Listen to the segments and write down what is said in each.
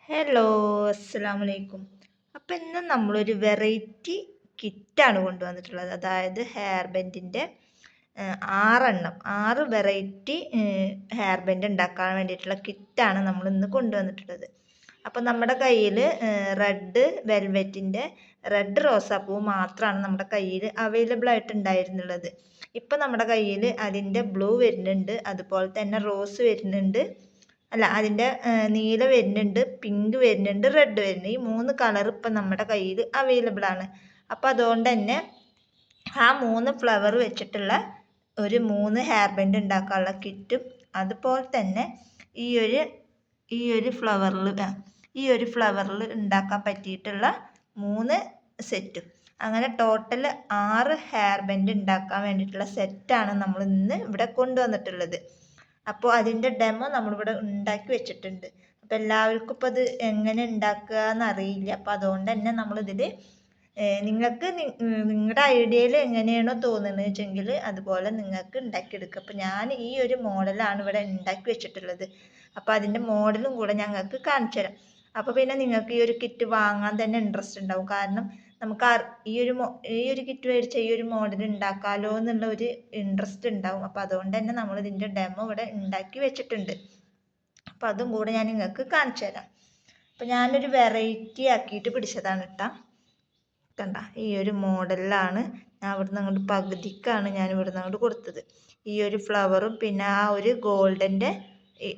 Hello, അസ്സലാമു അലൈക്കും. അപ്പം ഇന്ന് നമ്മളൊരു വെറൈറ്റി കിറ്റാണ് കൊണ്ടുവന്നിട്ടുള്ളത്. അതായത് ഹെയർ ബാൻഡിൻ്റെ 6 വെറൈറ്റി ഹെയർ ബാൻഡ് ഉണ്ടാക്കാൻ വേണ്ടിയിട്ടുള്ള കിറ്റാണ് നമ്മൾ ഇന്ന് കൊണ്ടുവന്നിട്ടുള്ളത്. അപ്പം നമ്മുടെ കയ്യിൽ റെഡ് വെൽവെറ്റിൻ്റെ റെഡ് റോസാപ്പൂ മാത്രമാണ് നമ്മുടെ കയ്യിൽ അവൈലബിൾ ആയിട്ട് ഉണ്ടായിരുന്നുള്ളത്. ഇപ്പം നമ്മുടെ കയ്യിൽ അതിൻ്റെ ബ്ലൂ വരുന്നുണ്ട്, അതുപോലെ തന്നെ റോസ് വരുന്നുണ്ട്, അല്ല അതിൻ്റെ നീല വരുന്നുണ്ട്, പിങ്ക് വരുന്നുണ്ട്, റെഡ് വരുന്നുണ്ട്. ഈ 3 കളർ ഇപ്പം നമ്മുടെ കയ്യിൽ അവൈലബിൾ ആണ്. അപ്പോൾ അതുകൊണ്ട് തന്നെ ആ 3 ഫ്ലവർ വെച്ചിട്ടുള്ള ഒരു 3 ഹെയർ ബാൻഡ് ഉണ്ടാക്കാനുള്ള കിറ്റും, അതുപോലെ തന്നെ ഈ ഒരു ഫ്ലവറിൽ ഉണ്ടാക്കാൻ പറ്റിയിട്ടുള്ള 3 സെറ്റും, അങ്ങനെ ടോട്ടൽ 6 ഹെയർ ബാൻഡ് ഉണ്ടാക്കാൻ വേണ്ടിയിട്ടുള്ള സെറ്റാണ് നമ്മൾ ഇന്ന് ഇവിടെ കൊണ്ടുവന്നിട്ടുള്ളത്. അപ്പോൾ അതിൻ്റെ ഡെമോ നമ്മളിവിടെ ഉണ്ടാക്കി വെച്ചിട്ടുണ്ട്. അപ്പോൾ എല്ലാവർക്കും ഇപ്പോൾ അത് എങ്ങനെ ഉണ്ടാക്കുക എന്നറിയില്ല. അപ്പോൾ അതുകൊണ്ട് തന്നെ നമ്മളിതിൽ നിങ്ങൾക്ക് നിങ്ങളുടെ ഐഡിയയിൽ എങ്ങനെയാണോ തോന്നുന്നത് വെച്ചെങ്കിൽ അതുപോലെ നിങ്ങൾക്ക് ഉണ്ടാക്കിയെടുക്കുക. അപ്പോൾ ഞാൻ ഈ ഒരു മോഡലാണ് ഇവിടെ ഉണ്ടാക്കി വെച്ചിട്ടുള്ളത്. അപ്പോൾ അതിൻ്റെ മോഡലും കൂടെ ഞങ്ങൾക്ക് കാണിച്ചു തരാം. അപ്പോൾ പിന്നെ നിങ്ങൾക്ക് ഈ ഒരു കിറ്റ് വാങ്ങാൻ തന്നെ ഇൻട്രസ്റ്റ് ഉണ്ടാവും. കാരണം നമുക്ക് ഈ ഒരു കിറ്റ് മേടിച്ച ഈ ഒരു മോഡൽ ഉണ്ടാക്കാമല്ലോ എന്നുള്ള ഒരു ഇൻട്രസ്റ്റ് ഉണ്ടാവും. അപ്പോൾ അതുകൊണ്ട് തന്നെ നമ്മൾ ഇതിൻ്റെ ഡെമോ ഇവിടെ ഉണ്ടാക്കി വെച്ചിട്ടുണ്ട്. അപ്പോൾ അതും കൂടെ ഞാൻ നിങ്ങൾക്ക് കാണിച്ചു തരാം. അപ്പോൾ ഞാനൊരു വെറൈറ്റി ആക്കിയിട്ട് പിടിച്ചതാണ് കണ്ട ഈ ഒരു മോഡലിലാണ് ഞാൻ ഇവിടുന്ന് അങ്ങോട്ട് പകുതിക്കാണ് ഞാൻ ഇവിടുന്ന് അങ്ങോട്ട് കൊടുത്തത്. ഈ ഒരു ഫ്ലവറും പിന്നെ ആ ഒരു ഗോൾഡൻ്റെ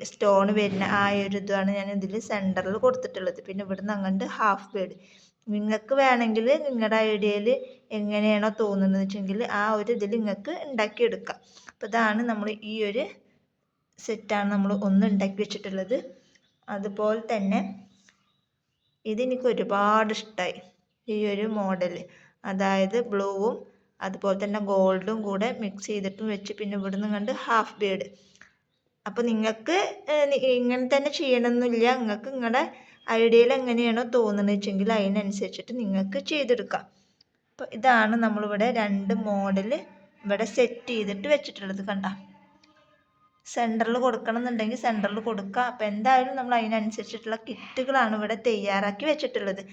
സ്റ്റോൺ വരുന്ന ആ ഒരു ഇതാണ് ഞാൻ ഇതിൽ സെൻറ്ററിൽ കൊടുത്തിട്ടുള്ളത്. പിന്നെ ഇവിടുന്ന് അങ്ങോട്ട് ഹാഫ് ബേഡ്. നിങ്ങൾക്ക് വേണമെങ്കിൽ നിങ്ങളുടെ ഐഡിയയിൽ എങ്ങനെയാണോ തോന്നുന്നത് വെച്ചെങ്കിൽ ആ ഒരു ഇതിൽ നിങ്ങൾക്ക് ഉണ്ടാക്കിയെടുക്കാം. അപ്പോൾ ഇതാണ് നമ്മൾ ഈ ഒരു സെറ്റാണ് നമ്മൾ ഒന്ന് ഉണ്ടാക്കി വെച്ചിട്ടുള്ളത്. അതുപോലെ തന്നെ ഇതെനിക്ക് ഒരുപാട് ഇഷ്ടമായി ഈ ഒരു മോഡൽ. അതായത് ബ്ലൂവും അതുപോലെ തന്നെ ഗോൾഡും കൂടെ മിക്സ് ചെയ്തിട്ടും വെച്ച് പിന്നെ ഇവിടുന്ന് കണ്ട് ഹാഫ് ബേഡ്. അപ്പോൾ നിങ്ങൾക്ക് ഇങ്ങനെ തന്നെ ചെയ്യണമെന്നില്ല. നിങ്ങൾക്ക് നിങ്ങളുടെ ഐഡിയയിൽ എങ്ങനെയാണോ തോന്നുന്നത് വെച്ചെങ്കിൽ അതിനനുസരിച്ചിട്ട് നിങ്ങൾക്ക് ചെയ്തെടുക്കാം. അപ്പോൾ ഇതാണ് നമ്മളിവിടെ 2 മോഡൽ ഇവിടെ സെറ്റ് ചെയ്തിട്ട് വെച്ചിട്ടുള്ളത്. കണ്ട സെൻറ്ററിൽ കൊടുക്കണം എന്നുണ്ടെങ്കിൽ സെൻറ്ററിൽ കൊടുക്കുക. അപ്പോൾ എന്തായാലും നമ്മൾ അതിനനുസരിച്ചിട്ടുള്ള കിറ്റുകളാണ് ഇവിടെ തയ്യാറാക്കി വെച്ചിട്ടുള്ളത്.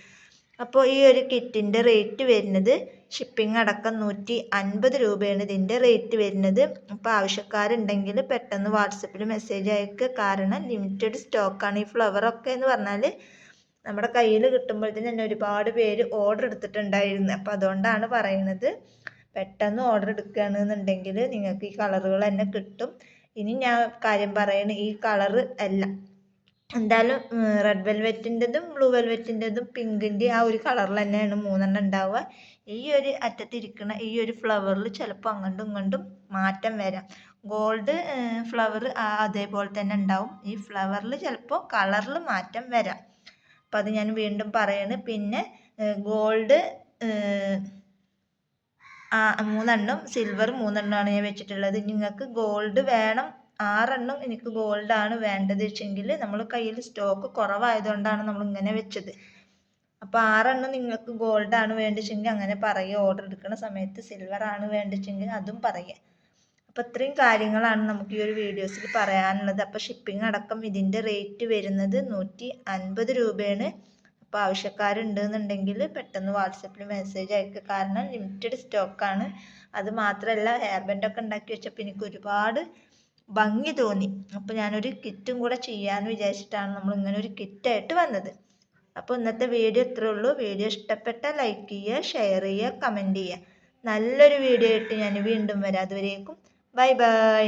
അപ്പോൾ ഈ ഒരു കിറ്റിൻ്റെ റേറ്റ് വരുന്നത് ഷിപ്പിംഗ് അടക്കം 150 രൂപയാണ് ഇതിൻ്റെ റേറ്റ് വരുന്നത്. അപ്പോൾ ആവശ്യക്കാരുണ്ടെങ്കിൽ പെട്ടെന്ന് വാട്സപ്പിൽ മെസ്സേജ് അയക്കുക. കാരണം ലിമിറ്റഡ് സ്റ്റോക്കാണ് ഈ ഫ്ലവറൊക്കെ എന്ന് പറഞ്ഞാൽ നമ്മുടെ കയ്യിൽ കിട്ടുമ്പോഴത്തേന് തന്നെ ഒരുപാട് പേര് ഓർഡർ എടുത്തിട്ടുണ്ടായിരുന്നു. അപ്പോൾ അതുകൊണ്ടാണ് പറയുന്നത്, പെട്ടെന്ന് ഓർഡർ എടുക്കുകയാണെന്നുണ്ടെങ്കിൽ നിങ്ങൾക്ക് ഈ കളറുകൾ തന്നെ കിട്ടും. ഇനി ഞാൻ കാര്യം പറയണ ഈ കളറ് അല്ല, എന്തായാലും റെഡ് വെൽവെറ്റിൻ്റെതും ബ്ലൂ വെൽവെറ്റിൻ്റെതും പിങ്കിൻ്റെ ആ ഒരു കളറിൽ തന്നെയാണ് 3 ഉണ്ടാവുക. ഈ ഒരു അറ്റത്തിരിക്കുന്ന ഈ ഒരു ഫ്ലവറിൽ ചിലപ്പോൾ അങ്ങോട്ടും ഇങ്ങോട്ടും മാറ്റം വരാം. ഗോൾഡ് ഫ്ലവർ അതേപോലെ തന്നെ ഉണ്ടാവും. ഈ ഫ്ലവറിൽ ചിലപ്പോൾ കളറിൽ മാറ്റം വരാം. അപ്പോൾ അത് ഞാൻ വീണ്ടും പറയാണ്. പിന്നെ ഗോൾഡ് 3 സിൽവർ 3 ഞാൻ വെച്ചിട്ടുള്ളത്. നിങ്ങൾക്ക് ഗോൾഡ് വേണം 6 എനിക്ക് ഗോൾഡാണ് വേണ്ടത് വെച്ചെങ്കിൽ നമ്മൾ കയ്യിൽ സ്റ്റോക്ക് കുറവായതുകൊണ്ടാണ് നമ്മൾ ഇങ്ങനെ വെച്ചത്. അപ്പോൾ 6 നിങ്ങൾക്ക് ഗോൾഡാണ് വേണ്ടിച്ചെങ്കിൽ അങ്ങനെ പറയുക. ഓർഡർ എടുക്കുന്ന സമയത്ത് സിൽവർ ആണ് വേണ്ടിച്ചെങ്കിൽ അതും പറയുക. അപ്പോൾ ഇത്രയും കാര്യങ്ങളാണ് നമുക്ക് ഈ ഒരു വീഡിയോസിൽ പറയാനുള്ളത്. അപ്പോൾ ഷിപ്പിംഗ് അടക്കം ഇതിൻ്റെ റേറ്റ് വരുന്നത് 150 രൂപയാണ്. അപ്പോൾ ആവശ്യക്കാരുണ്ടെന്നുണ്ടെങ്കിൽ പെട്ടെന്ന് വാട്സപ്പിൽ മെസ്സേജ് അയക്കുക. കാരണം ലിമിറ്റഡ് സ്റ്റോക്കാണ്. അത് മാത്രമല്ല ഹെയർ ബാൻഡൊക്കെ ഉണ്ടാക്കി വെച്ചപ്പോൾ എനിക്ക് ഒരുപാട് ഭംഗി തോന്നി. അപ്പോൾ ഞാനൊരു കിറ്റും കൂടെ ചെയ്യാമെന്ന് വിചാരിച്ചിട്ടാണ് നമ്മൾ ഇങ്ങനെ ഒരു കിറ്റായിട്ട് വന്നത്. അപ്പോൾ ഇന്നത്തെ വീഡിയോ ഇത്രേ ഉള്ളൂ. വീഡിയോ ഇഷ്ടപ്പെട്ടാൽ ലൈക്ക് ചെയ്യുക, ഷെയർ ചെയ്യുക, കമൻറ്റ് ചെയ്യുക. നല്ലൊരു വീഡിയോ ആയിട്ട് ഞാൻ വീണ്ടും വരാം. അതുവരേക്കും ബൈ ബൈ.